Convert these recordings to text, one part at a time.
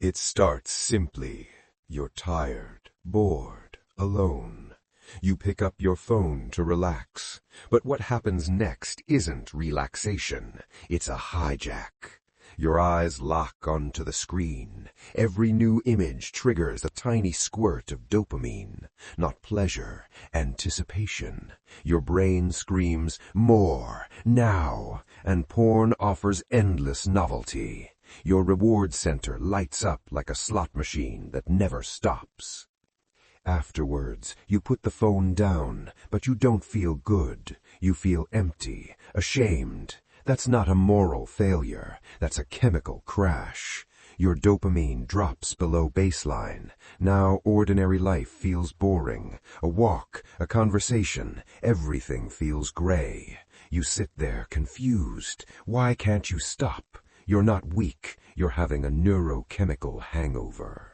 It starts simply. You're tired, bored, alone. You pick up your phone to relax. But what happens next isn't relaxation. It's a hijack. Your eyes lock onto the screen. Every new image triggers a tiny squirt of dopamine. Not pleasure, anticipation. Your brain screams, more, now, and porn offers endless novelty. Your reward center lights up like a slot machine that never stops. Afterwards, you put the phone down, but you don't feel good. You feel empty, ashamed. That's not a moral failure. That's a chemical crash. Your dopamine drops below baseline. Now ordinary life feels boring. A walk, a conversation, everything feels gray. You sit there confused. Why can't you stop? You're not weak. You're having a neurochemical hangover.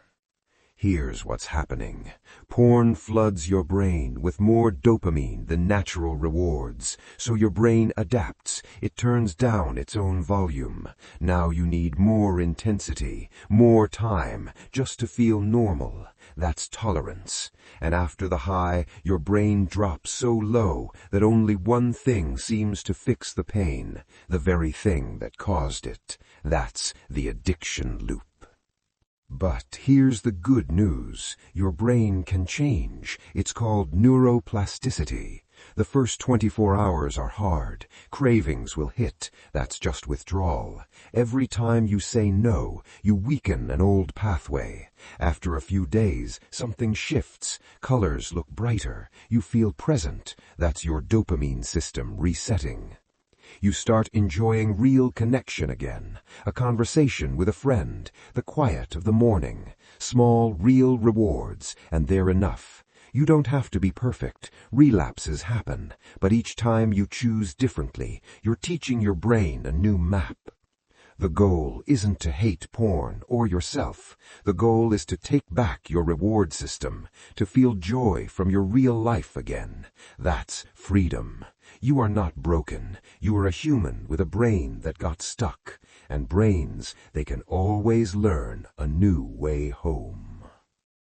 Here's what's happening. Porn floods your brain with more dopamine than natural rewards, so your brain adapts. It turns down its own volume. Now you need more intensity, more time, just to feel normal. That's tolerance. And after the high, your brain drops so low that only one thing seems to fix the pain, the very thing that caused it. That's the addiction loop. But here's the good news. Your brain can change. It's called neuroplasticity. The first 24 hours are hard. Cravings will hit. That's just withdrawal. Every time you say no, you weaken an old pathway. After a few days, something shifts. Colors look brighter. You feel present. That's your dopamine system resetting. You start enjoying real connection again, a conversation with a friend, the quiet of the morning, small, real rewards, and they're enough. You don't have to be perfect. Relapses happen, but each time you choose differently, you're teaching your brain a new map. The goal isn't to hate porn or yourself. The goal is to take back your reward system, to feel joy from your real life again. That's freedom. You are not broken. You are a human with a brain that got stuck. And brains, they can always learn a new way home.